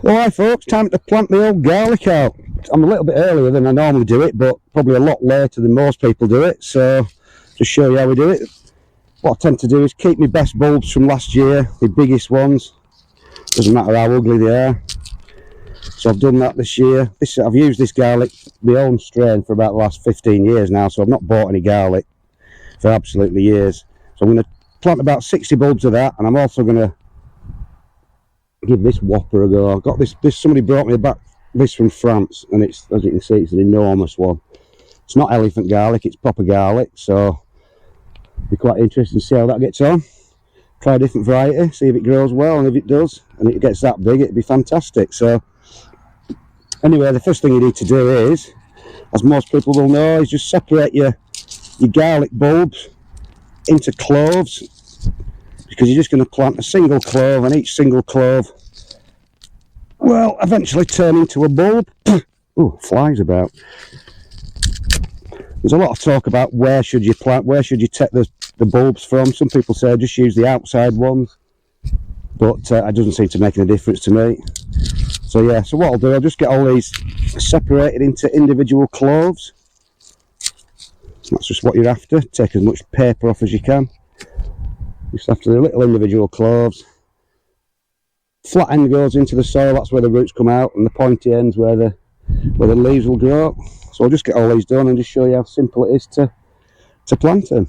Alright folks, time to plant the old garlic out. I'm a little bit earlier than I normally do it, but probably a lot later than most people do it, so just show you how we do it. What I tend to do is keep my best bulbs from last year, the biggest ones, doesn't matter how ugly they are. So I've done that this year. I've used this garlic, my own strain, for about the last 15 years now, so I've not bought any garlic for absolutely years. So I'm going to plant about 60 bulbs of that, and I'm also going to give this whopper a go. I've got this somebody brought me this from France, and it's, as you can see, it's an enormous one. It's not elephant garlic, it's proper garlic, so it'll be quite interesting to see how that gets on. Try a different variety, see if it grows well, and if it does, and it gets that big, it'd be fantastic. So anyway, the first thing you need to do is, as most people will know, is just separate your garlic bulbs into cloves, because you're just going to plant a single clove, and each single clove will eventually turn into a bulb. Oh, flies about. There's a lot of talk about where should you plant, where should you take the bulbs from. Some people say just use the outside ones, but it doesn't seem to make any difference to me. So yeah, so what I'll do, I'll just get all these separated into individual cloves. That's just what you're after. Take as much paper off as you can. Just after the little individual cloves. Flat end goes into the soil, that's where the roots come out, and the pointy end's where the leaves will grow. So I'll just get all these done and just show you how simple it is to plant them.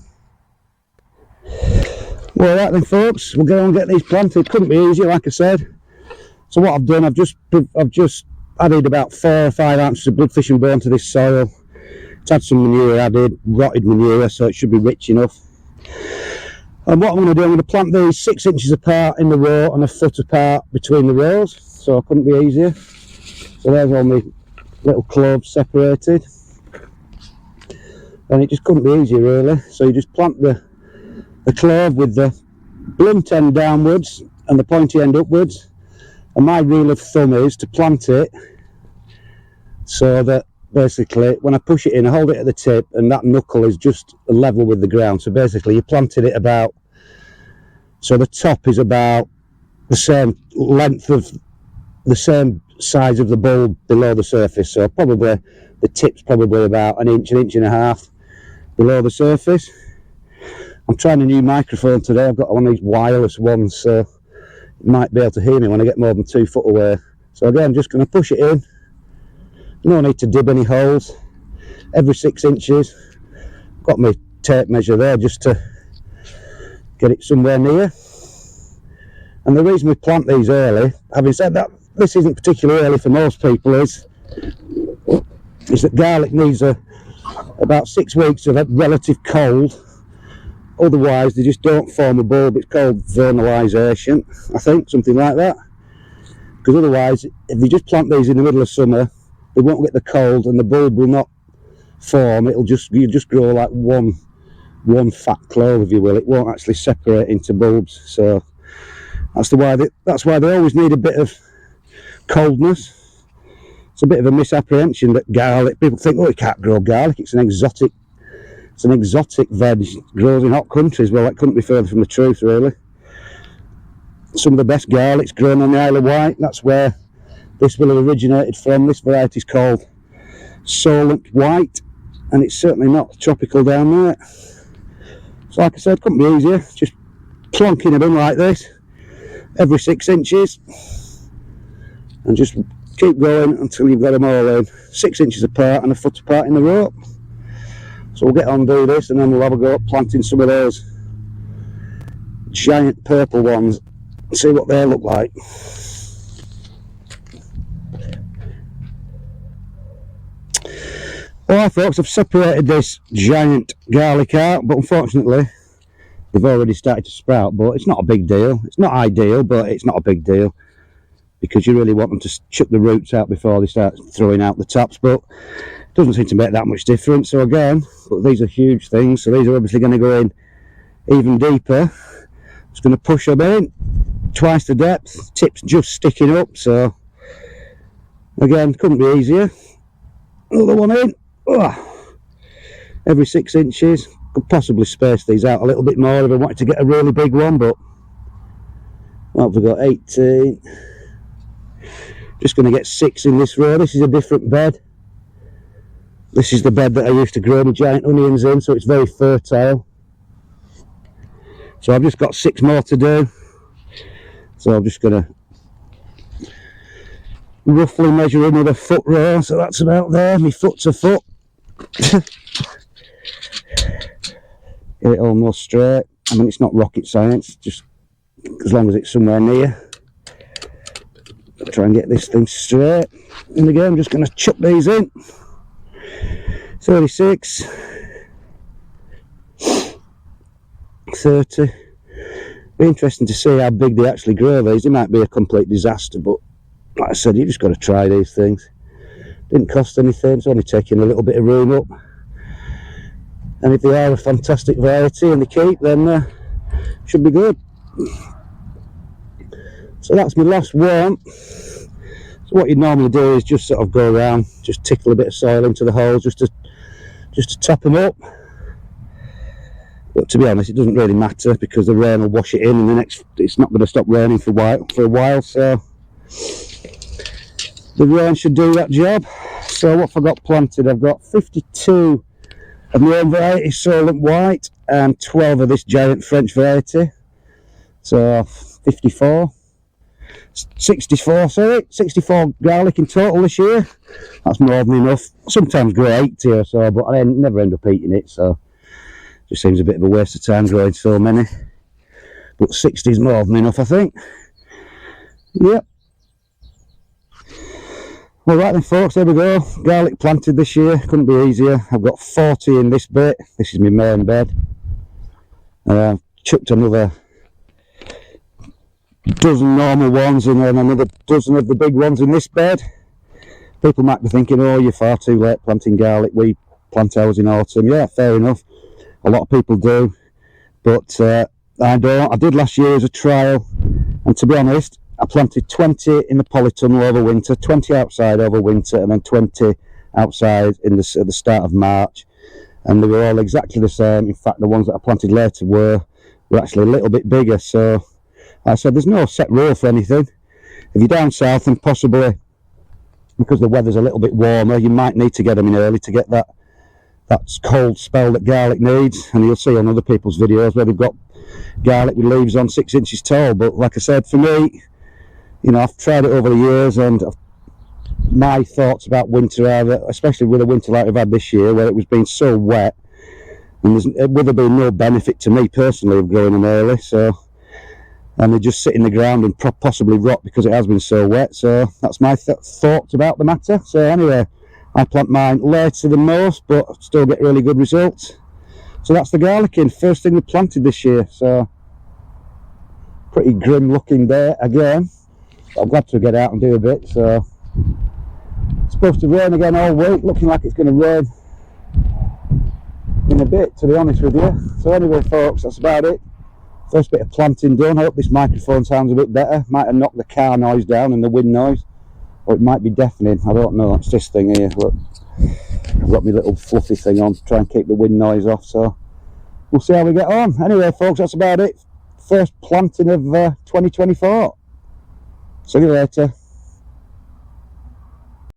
Well, right then folks, we'll go and get these planted. Couldn't be easier, like I said. So what I've done, I've just added about 4 or 5 ounces of blood fish and bone to this soil. It's had some manure added, rotted manure, so it should be rich enough. And what I'm going to do, I'm going to plant these 6 inches apart in the row and a foot apart between the rows, so it couldn't be easier. So there's all my little cloves separated, and it just couldn't be easier really. So you just plant the clove with the blunt end downwards and the pointy end upwards, and my rule of thumb is to plant it so that basically when I push it in, I hold it at the tip and that knuckle is just level with the ground. So basically you planted it about, so the top is about the same length of, the same size of the bulb below the surface, so probably the tip's probably about an inch and a half below the surface. I'm trying a new microphone today. I've got one of these wireless ones, so you might be able to hear me when I get more than 2 foot away. So again, I'm just going to push it in. No need to dib any holes. Every 6 inches. Got my tape measure there just to get it somewhere near. And the reason we plant these early, having said that, this isn't particularly early for most people, is that garlic needs about 6 weeks of a relative cold. Otherwise they just don't form a bulb. It's called vernalisation, I think, something like that. Because otherwise, if you just plant these in the middle of summer, they won't get the cold and the bulb will not form. You'll just grow like one fat clove, if you will. It won't actually separate into bulbs. So that's why they always need a bit of coldness. It's a bit of a misapprehension that garlic, people think, oh, you can't grow garlic, it's an exotic veg, grows in hot countries. Well, that couldn't be further from the truth really. Some of the best garlic's grown on the Isle of Wight. That's where this will have originated from. This variety is called Solent White, and it's certainly not tropical down there. So like I said, couldn't be easier. Just plonking them in like this every 6 inches, and just keep going until you've got them all in 6 inches apart and a foot apart in the row. So we'll get on and do this, and then we'll have a go at planting some of those giant purple ones and see what they look like. Alright folks, I've separated this giant garlic out, but unfortunately they've already started to sprout, but it's not a big deal. It's not ideal, but it's not a big deal, because you really want them to chuck the roots out before they start throwing out the tops, but it doesn't seem to make that much difference. So again, but these are huge things, so these are obviously going to go in even deeper. Just going to push them in twice the depth, tips just sticking up. So again, couldn't be easier. Another one in. Every 6 inches. Could possibly space these out a little bit more if I wanted to get a really big one, but what have we got? 18. Just going to get 6 in this row. This is a different bed. This is the bed that I used to grow my giant onions in, so it's very fertile. So I've just got 6 more to do. So I'm just going to roughly measure another foot row, so that's about there. My foot's a foot. Get it almost straight. I mean, it's not rocket science, just as long as it's somewhere near. I'll try and get this thing straight. And again, I'm just going to chuck these in. 36, 30. Be interesting to see how big they actually grow these. They might be a complete disaster, but like I said, you just got to try these things. Didn't cost anything, it's only taking a little bit of room up. And if they are a fantastic variety and they keep, then should be good. So that's my last one. So what you'd normally do is just sort of go around, just tickle a bit of soil into the holes just to top them up. But to be honest, it doesn't really matter because the rain will wash it in, and it's not going to stop raining for a while. So the rain should do that job. So what have I got planted? I've got 52 of my own variety, Allotment White, and 12 of this giant French variety. So 54. 64 garlic in total this year. That's more than enough. Sometimes grow 80 or so, but I never end up eating it, so it just seems a bit of a waste of time growing so many. But 60 is more than enough, I think. Yep. Well, right then folks, there we go. Garlic planted this year, couldn't be easier. I've got 40 in this bit. This is my main bed. Chucked another dozen normal ones and then another dozen of the big ones in this bed. People might be thinking, oh, you're far too late planting garlic, we plant ours in autumn. Yeah, fair enough, a lot of people do, but I don't. I did last year as a trial, and to be honest, I planted 20 in the polytunnel over winter, 20 outside over winter, and then 20 outside at the start of March, and they were all exactly the same. In fact, the ones that I planted later were actually a little bit bigger. So like I said, there's no set rule for anything. If you're down south, and possibly because the weather's a little bit warmer, you might need to get them in early to get that cold spell that garlic needs. And you'll see on other people's videos where they've got garlic with leaves on 6 inches tall. But like I said, for me, you know, I've tried it over the years, and my thoughts about winter are that, especially with a winter like we've had this year, where it was being so wet, and would have been no benefit to me personally of growing them early. So, and they just sit in the ground and possibly rot because it has been so wet. So that's my thoughts about the matter. So anyway, I plant mine later than most, but still get really good results. So that's the garlicing, first thing we planted this year. So pretty grim looking day again, but I'm glad to get out and do a bit. So it's supposed to rain again all week, looking like it's going to rain in a bit, to be honest with you. So anyway folks, that's about it. First bit of planting done. I hope this microphone sounds a bit better. Might have knocked the car noise down and the wind noise, or it might be deafening, I don't know. It's this thing here. Look, I've got my little fluffy thing on to try and keep the wind noise off, so we'll see how we get on. Anyway folks, that's about it. First planting of 2024. See you later.